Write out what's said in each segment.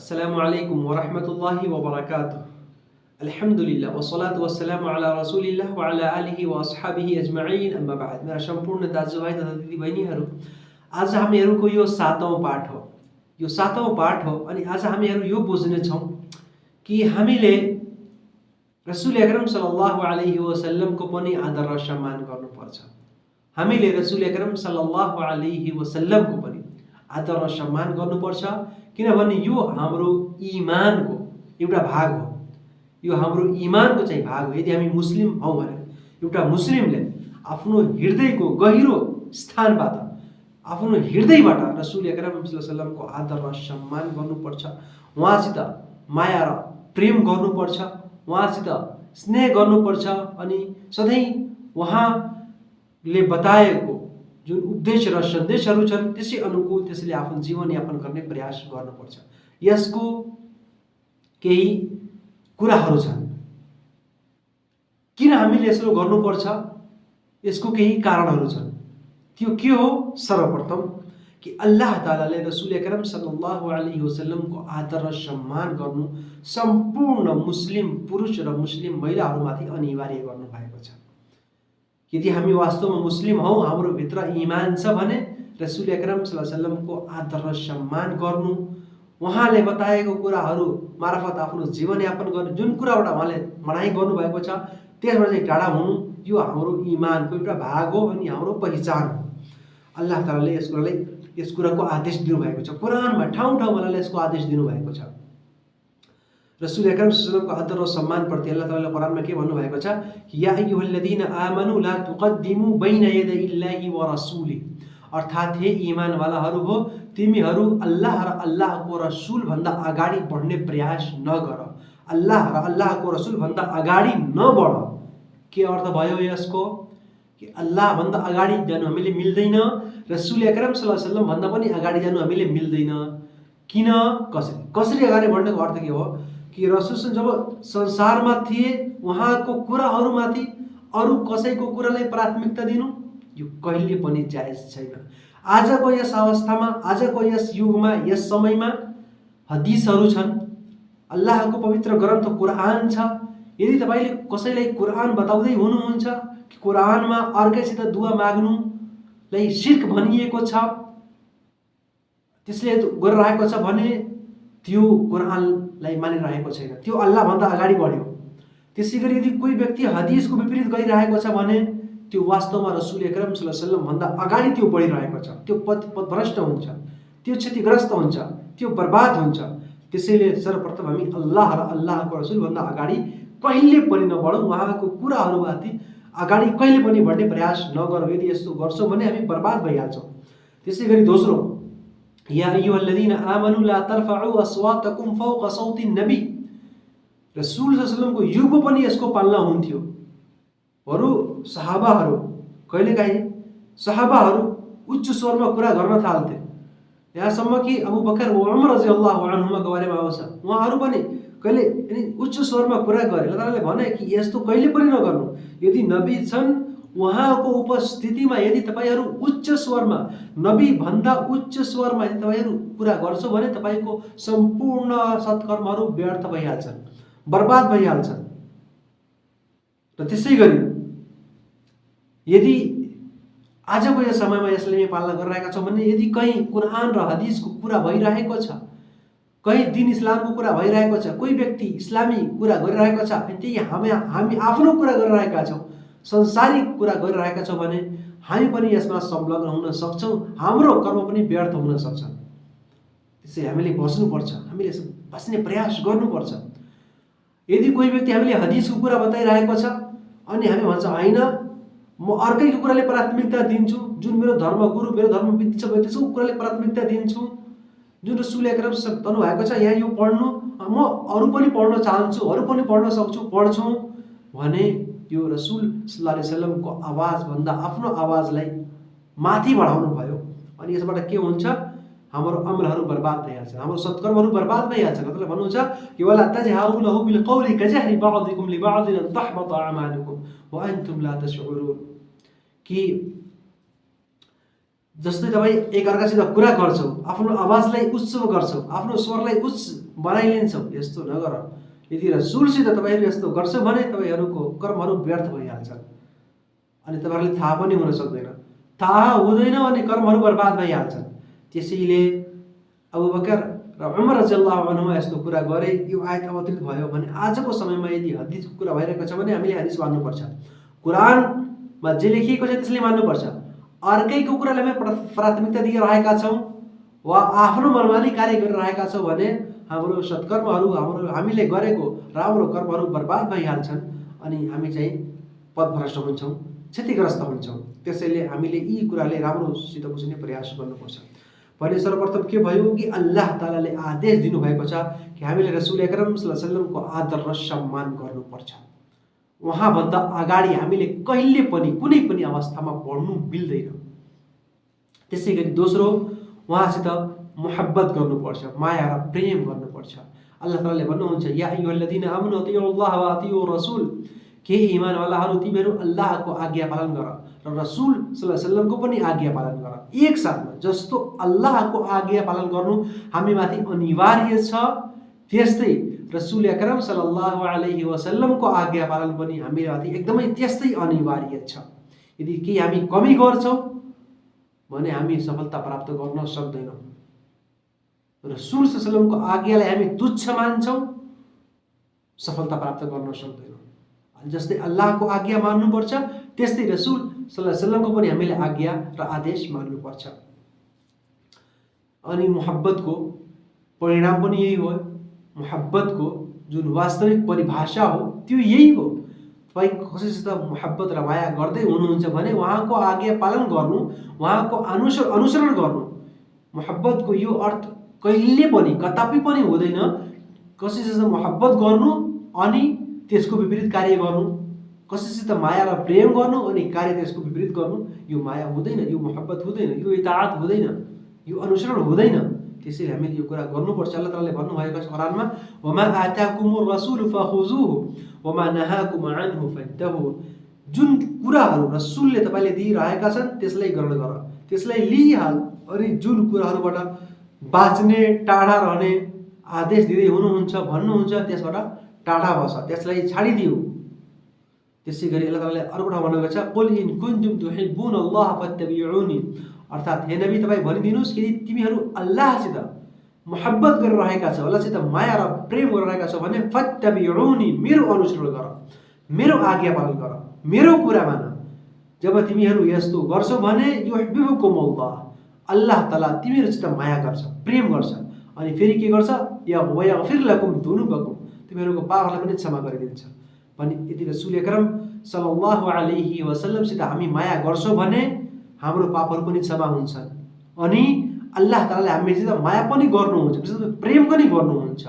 अस्सलामु अलैकुम वरहमतुल्लाहि वबरकातुह। अल्हम्दुलिल्लाह वस्सलातु वस्सलामु अला रसूलिल्लाह व अला आलिहि व अस्हाबिहि अजमईन, अम्मा बाद। मेरा सम्पूर्ण दाजुभाइ तथा दिदीबहिनीहरू, आज हामीहरूको यो 7औं पाठ हो। यो 7औं पाठ हो अनि आज हामीहरू यो बुझ्नेछौँ कि हामीले रसूल अकरम सल्लल्लाहु अलैहि वसल्लमको पनि आदर र सम्मान गर्नुपर्छ। हामीले रसूल अकरम सल्लल्लाहु अलैहि वसल्लमको पनि आदर र सम्मान गर्नुपर्छ, किनभने यो हाम्रो इमानको एउटा भाग हो। यो हाम्रो इमानको चाहिँ भाग हो। यदि हामी मुस्लिम हौँ भने एउटा मुस्लिमले आफ्नो हृदयको गहिरो स्थानबाट, आफ्नो हृदयबाट रसूल अकरम सल्लल्लाहु अलैहि वसल्लमको आदर र सम्मान गर्नुपर्छ। उहाँसित माया र प्रेम गर्नुपर्छ, उहाँसित स्नेह गर्नुपर्छ अनि सधैँ उहाँले बताएको जुन उपदेश र सन्देशहरू छन् त्यसै अनुकूल त्यसैले आफ्नो जीवनयापन गर्ने प्रयास गर्नुपर्छ। यसको केही कुराहरू छन्। किन हामीले यसो गर्नुपर्छ, यसको केही कारणहरू छन्। त्यो के हो? सर्वप्रथम कि अल्लाह तालाले रसूल अकरम सल्लल्लाहु अलैहि वसल्लमको आदर र सम्मान गर्नु सम्पूर्ण मुस्लिम पुरुष र मुस्लिम महिलाहरूमाथि अनिवार्य गर्नुभएको छ। यदि हामी वास्तवमा मुस्लिम हौँ, हाम्रो भित्र इमान छ भने रसूल अकरम सल्लल्लाहु अलैहि वसल्लमको आदर र सम्मान गर्नु, उहाँले बताएको कुराहरू मार्फत आफ्नो जीवनयापन गर्नु, जुन कुराबाट उहाँले मनाही गर्नुभएको छ त्यसबाट चाहिँ टाढा हुनु, यो हाम्रो इमानको एउटा भाग हो अनि हाम्रो पहिचान हो। अल्लाह तालाले यस कुराको आदेश दिनुभएको छ। कुरानमा ठाउँ ठाउँमा यसको आदेश दिनुभएको छ। रसूल अकरम सल्लल्लाहु अलैहि वसल्लमको आदर र सम्मानप्रति अल्लाह तालाले कुरानमा के भन्नुभएको छ? या अय्युहल्लज़ीना आमनु ला तुक़द्दिमू बैना यदैल्लाहि व रसूलिही, अर्थात् हे इमानवालाहरू हो, तिमीहरू अल्लाह र अल्लाहको रसुल भन्दा अगाडि बढ्ने प्रयास नगर। अल्लाह र अल्लाहको रसुल भन्दा अगाडि नबढ। के अर्थ भयो यसको? कि अल्लाह भन्दा अगाडि जानु हामीले मिल्दैन, रसूल अकरम सल्लल्लाहु अलैहि वसल्लम भन्दा पनि अगाडि जानु हामीले मिल्दैन। किन? कसरी अगाडि बढ्नेको अर्थ के हो? कि रसूल जब संसारमा थिए उहाँको कुराहरूमाथि अरू कसैको कुरालाई प्राथमिकता दिनु यो कहिले पनि जायज छैन। आजको यस अवस्थामा, आजको यस युगमा, यस समयमा हदिसहरू छन्, अल्लाहको पवित्र ग्रन्थ कुरान छ। यदि तपाईले कसैलाई कुरान बताउँदै हुनुहुन्छ कि कुरानमा अर्कैसित दुआ माग्नुलाई शिर्क भनिएको छ, त्यसले गरिरहेको छ भने त्यो कुरानलाई मानिरहेको छैन, त्यो अल्लाह भन्दा अगाडि बढ्यो। त्यसैगरी यदि कोही व्यक्ति हदिसको विपरीत गरिरहेको छ भने त्यो वास्तवमा रसूल अकरम सल्लल्लाहु अलैहि वसल्लम भन्दा अगाडि त्यो बढिरहेको छ। त्यो पथभ्रष्ट हुन्छ, त्यो क्षतिग्रस्त हुन्छ, त्यो बर्बाद हुन्छ। त्यसैले सर्वप्रथम हामी अल्लाह र अल्लाहको रसुल भन्दा अगाडि कहिले पनि नबढौँ, उहाँको कुराहरूमाथि अगाडि कहिले पनि बढ्ने प्रयास नगरौँ। यदि यस्तो गर्छौँ भने हामी बर्बाद भइहाल्छौँ। त्यसैगरी दोस्रो, या अय्युहल्लज़ीना आमनु ला तरफउ अस्वातकुम फौqa सौति नबी, रसूल सल्लल्लाहु अलैहि वसल्लमको युगमा पनि यसको पालना हुन्थ्यो। सहाबाहरू कहिलेकाहीँ सहाबाहरू उच्च स्वरमा कुरा गर्न थाल्थे, यहाँसम्म कि अबू बकर व उमर रज़ियल्लाहु अन्हुमाको बारेमा आउँछ, उहाँहरू पनि कहिले उच्च स्वरमा कुरा गरे। अल्लाह तालाले भने कि यस्तो कहिले पनि नगर्नु। यदि नबी छन् उहाँको उपस्थितिमा यदि तपाईहरू उच्च स्वरमा, नबी भन्दा उच्च स्वरमा यदि तपाईहरू कुरा गर्छौ भने तपाईको सम्पूर्ण सत्कर्महरू व्यर्थ भइहाल्छन्, बर्बाद भइहाल्छन्। र त्यसै गरी यदि आजको यो समयमा यसले हामी पालना गरिरहेका छौँ भने यदि कहीँ कुरान र हदिसको कुरा भइरहेको छ, कहीँ दिन इस्लामको कुरा भइरहेको छ, कोही व्यक्ति इस्लामी कुरा गरिरहेको छ, त्यही हामी आफ्नो कुरा गरिरहेका छौँ, संसारिक कुरा गरिरहेका छौँ भने हामी पनि यसमा संलग्न हुन सक्छौँ, हाम्रो कर्म पनि व्यर्थ हुन सक्छन्। त्यसै हामीले बस्नुपर्छ, हामीले बस्ने प्रयास गर्नुपर्छ। यदि कोही व्यक्ति हामीले हदिसको कुरा बताइरहेको छ अनि हामी भन्छ होइन म अर्कैको कुराले प्राथमिकता दिन्छु, जुन मेरो धर्मगुरु मेरो धर्मविद छ त्यसको कुराले प्राथमिकता दिन्छु, जुन रसूल अकरम भन्नु भएको छ यहाँ यो पढ्नु, म अरू पनि पढ्न चाहन्छु, अरू पनि पढ्न सक्छु, पढ्छु भने यो रसूल सल्लल्लाहु अलैहि वसल्लमको आवाजभन्दा आफ्नो आवाजलाई माथि बढाउनु भयो। अनि यसबाट के हुन्छ? हाम्रो अमलहरू बर्बाद भइहाल्छन्, हाम्रो सत्कर्महरू बर्बाद भइहाल्छन्। मतलब भन्नुहुन्छ कि वला तजहारु लहु बिल कौलि कजहरि बादिकुम लिबादिन अन तहबत अमालुकुम व अन्तुम ला तशउरुन, कि जस्तै तपाईँ एक अर्कासित कुरा गर्छौ, आफ्नो आवाजलाई उच्च गर्छौ, आफ्नो स्वरलाई उच्च बनाइलिन्छौँ। यस्तो नगर। यदि रसुलसित तपाईँहरू यस्तो गर्छ भने तपाईँहरूको कर्महरू व्यर्थ भइहाल्छन्। अनि तपाईँहरूले थाहा पनि हुन सक्दैन, थाहा हुँदैन अनि कर्महरू बर्बाद भइहाल्छन्। त्यसैले अबू बकर र उमर रदियल्लाहु अन्हुमा यस्तो कुरा गरे। यो आयत अवतरित भयो भने आजको समयमा यदि हदिसको कुरा भइरहेको छ भने हामीले हदिस मान्नुपर्छ। कुरानमा जे लेखिएको छ त्यसले मान्नुपर्छ। अर्कैको कुरालाई हामी प्राथमिकता दिइरहेका छौँ वा आफ्नो मनमानी कार्य गरिरहेका छौँ भने हाम्रो सत्कर्महरू, हामीले गरेको राम्रो कर्महरू बर्बाद भइहाल्छन् अनि हामी चाहिँ पथभ्रष्ट हुन्छौँ, क्षतिग्रस्त हुन्छौँ। त्यसैले हामीले यी कुराले राम्रोसित बुझ्ने प्रयास गर्नुपर्छ। भने सर्वप्रथम के भयो कि अल्लाह तालाले आदेश दिनुभएको छ कि हामीले रसुल अकरम सल्लल्लाहु अलैहि वसल्लमको आदर र सम्मान गर्नुपर्छ। उहाँभन्दा अगाडि हामीले कहिले पनि कुनै पनि अवस्थामा बढ्नु मिल्दैन। त्यसै गरी दोस्रो, उहाँसित मोहब्बत गर्नुपर्छ, माया र प्रेम गर्नुपर्छ। अल्लाह तालाले भन्नुहुन्छ या अय्युहल्लज़ीना आमनु अतिउल्लाह व अतिउर रसूल, के इमानवालाहरू तिमीहरू अल्लाहको आज्ञा पालन गर र रसुल सल्लल्लाहु अलैहि वसल्लमको पनि आज्ञा पालन गर। एक साथमा जस्तो अल्लाहको आज्ञा पालन गर्नु हामीमाथि अनिवार्य छ, त्यस्तै रसुल अकरम सल्लल्लाहु अलैहि वसल्लमको आज्ञा पालन पनि हामीमाथि एकदमै त्यस्तै अनिवार्य छ। यदि केही हामी कमी गर्छौँ भने हामी सफलता प्राप्त गर्न सक्दैनौँ। रसुल सल्लल्लाहु अलैहि वसल्लमको आज्ञालाई हामी तुच्छ मान्छौँ, सफलता प्राप्त गर्न सक्दैनौँ। जस्तै अल्लाहको आज्ञा मान्नुपर्छ त्यस्तै रसुल सल्लल्लाहु अलैहि वसल्लमको पनि हामीले आज्ञा र आदेश मान्नुपर्छ। अनि मोहब्बतको परिणाम पनि यही हो। मोहब्बतको जुन वास्तविक परिभाषा हो त्यो यही हो। तपाईँ कसैसित मोहब्बत र माया गर्दै हुनुहुन्छ भने उहाँको आज्ञा पालन गर्नु, उहाँको अनुसरण गर्नु। मोहब्बतको यो अर्थ कहिले पनि कदापि पनि हुँदैन कसैसित मोहब्बत गर्नु अनि त्यसको विपरीत कार्य गर्नु, कसैसित माया र प्रेम गर्नु अनि कार्य त्यसको विपरीत गर्नु। यो माया हुँदैन, यो मोहब्बत हुँदैन, यो इताअत हुँदैन, यो अनुसरण हुँदैन। त्यसैले हामीले यो कुरा गर्नुपर्छ। अल्लाह तालाले भन्नुभएको छ कुरानमा वमा आताकुमुर रसुल फखुजुहु वमा नहाकुम अन्हु फन्तहु। जुन कुराहरू रसुलले तपाईँले दिइरहेका छन् त्यसलाई ग्रहण गर, त्यसलाई लिइहाल। अनि जुन कुराहरूबाट बाँच्ने, टाढा रहने आदेश दिँदै हुनुहुन्छ, भन्नुहुन्छ त्यसबाट टाढा बस, त्यसलाई छाडिदिऊ। त्यसै गरी अल्लाह तालाले अर्को ठाउँ भन्नुभएको छ कुल इन कुन्तुम तुहिब्बुनल्लाह फत्तबिउनी, अर्थात् हे नबी तपाईँ भनिदिनुहोस् यदि तिमीहरू अल्लाहसित मोहब्बत गरिरहेका छौ, अल्लाहसित माया र प्रेम गरिरहेका छौ भने फत्तबिउनी, मेरो अनुसरण गर, मेरो आज्ञा पालन गर, मेरो कुरा मान। जब तिमीहरू यस्तो गर्छौ भने युहिब्बुकुमुल्लाह, अल्लाह ताला तिमीहरूसित माया गर्छ, प्रेम गर्छ। अनि फेरि के गर्छ यगफिर लकुम दुनुबकुम, तिमीहरूको पापहरूलाई पनि क्षमा गरिदिन्छ। भने यदि रसुल अकरम सल्लल्लाहु अलैहि वसल्लमसित हामी माया गर्छौँ भने हाम्रो पापहरू पनि क्षमा हुन्छन् अनि अल्लाह तालाले हामीसित माया पनि गर्नुहुन्छ, प्रेम पनि गर्नुहुन्छ।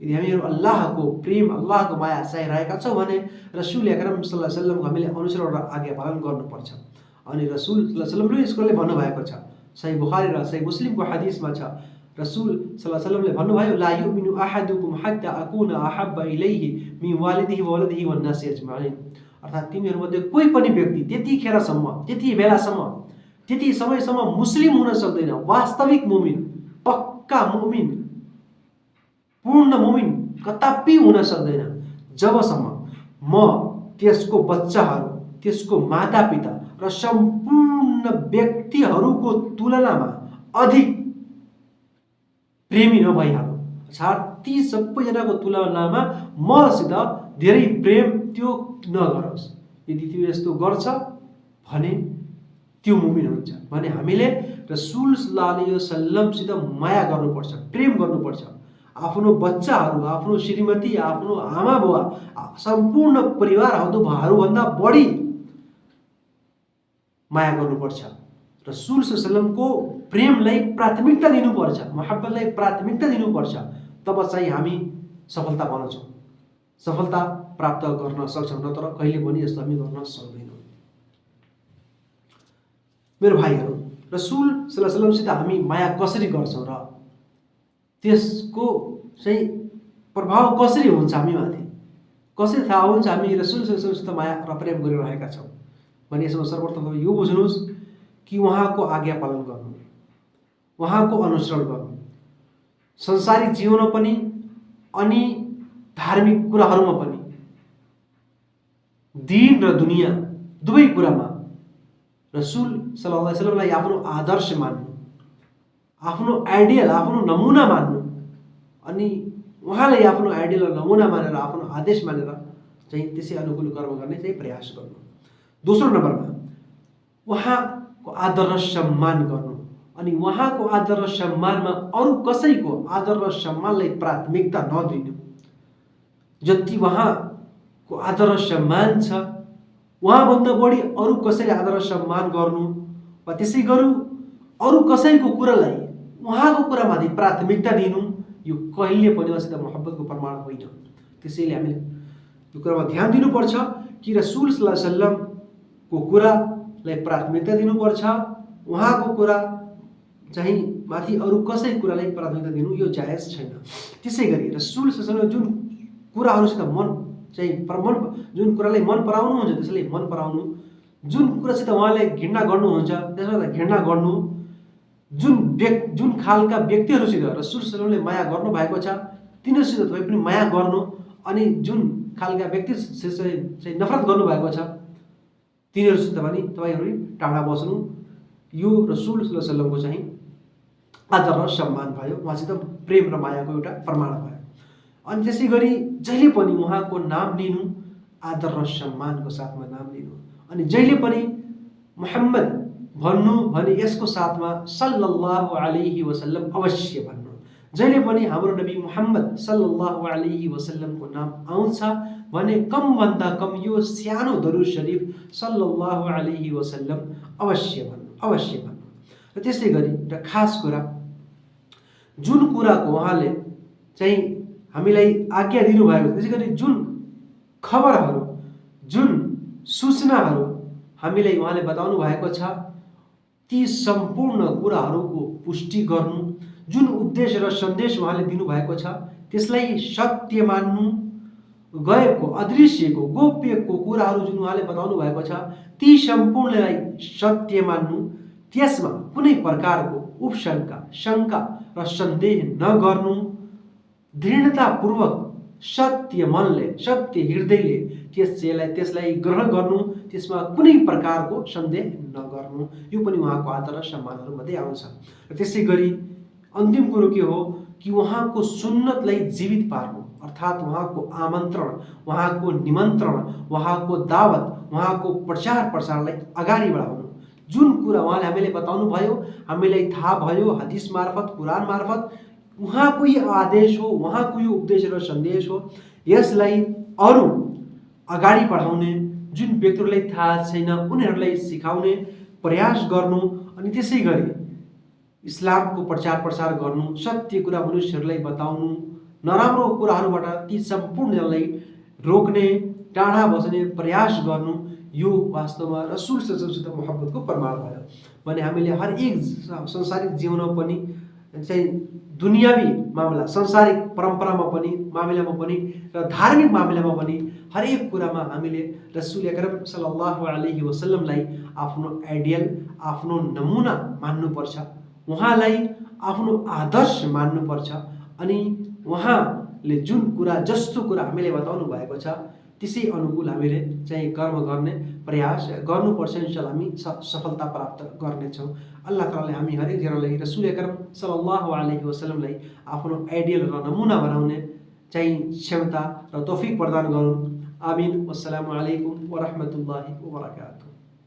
यदि हामीहरू अल्लाहको प्रेम, अल्लाहको माया चाहिरहेका छौँ भने रसुल अकरम सल्लल्लाहु अलैहि वसल्लमको हामीले अनुसरण र आज्ञा पालन गर्नुपर्छ। अनि रसुल सल्लल्लाहु अलैहि वसल्लमले यसकोले भन्नुभएको छ, सही बुखारी र सही मुस्लिमको हदिसमा छ, रसुल सल्लल्लाहु अलैहि वसल्लमले भन्नुभयो ला युमिनु अहादुकुम हत्ता अकुना अहब्बा इलैहि मिन वालिदिही व वलदिही वन नासि अजमाइन। अर्थात् तिमीहरूमध्ये कोही पनि व्यक्ति त्यतिखेरसम्म, त्यति बेलासम्म, त्यति समयसम्म मुस्लिम हुन सक्दैन, वास्तविक मुमिन, पक्का मुमिन, पूर्ण मुमिन कदापि हुन सक्दैन जबसम्म म त्यसको बच्चाहरू, त्यसको मातापिता र सम्पूर्ण व्यक्तिहरूको तुलनामा अधिक प्रेमी नभइहाल्नु। अर्थात् ती सबैजनाको तुलनामा मसित धेरै प्रेम त्यो नगरोस्। यदि त्यो यस्तो गर्छ भने त्यो मुमिन हुन्छ। भने हामीले रसुल सल्लल्लाहु अलैहि वसल्लमसित माया गर्नुपर्छ, प्रेम गर्नुपर्छ। आफ्नो बच्चाहरू, आफ्नो श्रीमती, आफ्नो आमा बुवा, सम्पूर्ण परिवारहरूभन्दा बढी माया गर्नुपर्छ। रसुल सल्लल्लाहु अलैहि वसल्लमको प्रेमलाई प्राथमिकता दिनुपर्छ, मोहब्बतलाई प्राथमिकता दिनुपर्छ। तब चाहिँ हामी सफलता पाउँछौँ, सफलता प्राप्त गर्न सक्छौँ, नत्र कहिले पनि यस्तो हामी गर्न सक्दैनौँ। मेरो भाइहरू, रसुल सल्लल्लाहु अलैहि वसल्लमसित हामी माया कसरी गर्छौँ र त्यसको चाहिँ प्रभाव कसरी हुन्छ हामीमाथि, कसरी थाहा हुन्छ हामी रसुल सल्लल्लाहु अलैहि वसल्लमसित माया र प्रेम गरिरहेका छौँ भने यसमा सर्वप्रथम यो बुझ्नुहोस् कि उहाँको आज्ञा पालन गर्नु, उहाँको अनुसरण गर्नु, संसारिक जीवनमा पनि अनि धार्मिक कुराहरूमा पनि, दीन र दुनिया दुवै कुरामा रसूल सल्लल्लाहु अलैहि वसल्लमलाई आफ्नो आदर्श मान्नु, आफ्नो आइडियल, आफ्नो नमुना मान्नु, अनि उहाँलाई आफ्नो आइडियल र नमुना मानेर आफ्नो आदेश मानेर चाहिँ त्यसै अनुकूल कर्म गर्ने चाहिँ प्रयास गर्नु। दोस्रो नम्बरमा उहाँको आदर र सम्मान गर्नु, अनि उहाँको आदर र सम्मानमा अरू कसैको आदर र सम्मानलाई प्राथमिकता नदिनु। जति उहाँको आदर र सम्मान छ उहाँभन्दा बढी अरू कसैले आदर र सम्मान गर्नु वा त्यसै गरी अरू कसैको कुरालाई उहाँको कुरामाथि प्राथमिकता दिनु यो कहिले पनि उहाँसित मोहब्बतको प्रमाण होइन। त्यसैले हामीले यो कुरामा ध्यान दिनुपर्छ कि रसूल सल्लल्लाहु अलैहि वसल्लमको कुरालाई प्राथमिकता दिनुपर्छ, उहाँको कुरा चाहिँ माथि अरू कसै कुरालाई प्राथमिकता दिनु यो जायज छैन। त्यसै गरी रसूल सल्लल्लाहु अलैहि वसल्लम जुन कुराहरूसित जुन कुरालाई मन पराउनुहुन्छ त्यसलाई मन पराउनु, जुन कुरासित उहाँले घृणा गर्नुहुन्छ त्यसलाई घृणा गर्नु, जुन खालका व्यक्तिहरूसित रसूल सल्लल्लाहु अलैहि वसल्लमले माया गर्नु भएको छ तिनीहरूसित तपाईँ पनि माया गर्नु, अनि जुन खालका व्यक्तिसित चाहिँ नफरत गर्नुभएको छ तिनीहरूसित पनि तपाईँहरू टाढा बस्नु। यो रसूल सल्लल्लाहु अलैहि वसल्लमको चाहिँ आदर र सम्मान भयो, उहाँसित प्रेम र मायाको एउटा प्रमाण भयो। अनि त्यसै गरी जहिले पनि उहाँको नाम लिनु, आदर र सम्मानको साथमा नाम लिनु, अनि जहिले पनि मुहम्मद भन्नु भने यसको साथमा सल्लल्लाहु अलैहि वसल्लम अवश्य भन्नु। जहिले पनि हाम्रो नबी मुहम्मद सल्लल्लाहु अलैहि वसल्लमको नाम आउँछ भने कमभन्दा कम यो सानो दरुद शरीफ सल्लल्लाहु अलैहि वसल्लम अवश्य भन्नु। र त्यसै गरी एउटा खास कुरा, जुन कुराको उहाँले चाहिँ हामीलाई आज्ञा दिनुभएको छ, त्यसै गरी जुन खबरहरू, जुन सूचनाहरू हामीलाई उहाँले बताउनु भएको छ ती सम्पूर्ण कुराहरूको पुष्टि गर्नु, जुन उपदेश र सन्देश उहाँले दिनुभएको छ त्यसलाई सत्य मान्नु, गएको अदृश्यको गोप्यको कुराहरू जुन उहाँले बताउनु भएको छ ती सम्पूर्णलाई सत्य मान्नु, त्यसमा कुनै प्रकारको उपशंका, शंका र सन्देह नगर्नु, दृढतापूर्वक सत्य मनले, सत्य हृदयले त्यसलाई ग्रहण गर्नु, त्यसमा कुनै प्रकारको सन्देह नगर्नु। यो पनि उहाँको आदर र सम्मानहरूमध्ये आउँछ। र त्यसै गरी अन्तिम कुरो के हो कि उहाँको सुन्नतलाई जीवित पार्नु, अर्थात् उहाँको आमन्त्रण, उहाँको निमन्त्रण, उहाँको दावत, उहाँको प्रचार प्रसारलाई अगाडि बढाउनु। जुन कुरा उहाँले हामीले बताउनु भयो, हामीलाई थाहा भयो हदिस मार्फत, कुरान मार्फत, उहाँको यो आदेश हो, उहाँको यो उपदेश र सन्देश हो, यसलाई अरू अगाडि बढाउने, जुन व्यक्तिहरूलाई थाहा छैन उनीहरूलाई सिकाउने प्रयास गर्नु, अनि त्यसै गरी इस्लामको प्रचार प्रसार गर्नु, सत्य कुरा मनुष्यहरूलाई बताउनु, नराम्रो कुराहरूबाट ती सम्पूर्णलाई रोक्ने, टाढा बस्ने प्रयास गर्नु, यो वास्तवमा रसूल सल्लल्लाहु अलैहि वसल्लमसित मोहब्बतको प्रमाण भयो। भने हामीले हर एक संसारिक जीवनमा पनि चाहिँ दुनियावी मामला, संसारिक परम्परामा पनि, मामिलामा पनि र धार्मिक मामिलामा पनि हरेक कुरामा हामीले रसूल अकरम सल्लल्लाहु अलैहि वसल्लमलाई आफ्नो आइडियल, आफ्नो नमुना मान्नुपर्छ, उहाँलाई आफ्नो आदर्श मान्नुपर्छ, अनि उहाँले जुन कुरा, जस्तो कुरा हामीलाई बताउनु भएको छ त्यसै अनुकूल हामीले चाहिँ कर्म गर्ने प्रयास गर्नुपर्छ। इन्शाअल्लाह हामी सफलता प्राप्त गर्नेछौँ। अल्लाह तालाले हामी हरेकजनालाई रसूल अकरम सल्लल्लाहु अलैहि वसल्लमलाई आफ्नो आइडियल र नमुना बनाउने चाहिँ क्षमता र तौफिक प्रदान गरून्। आमीन। वस्सलामु अलैकुम व रहमतुल्लाहि व बरकातुहू।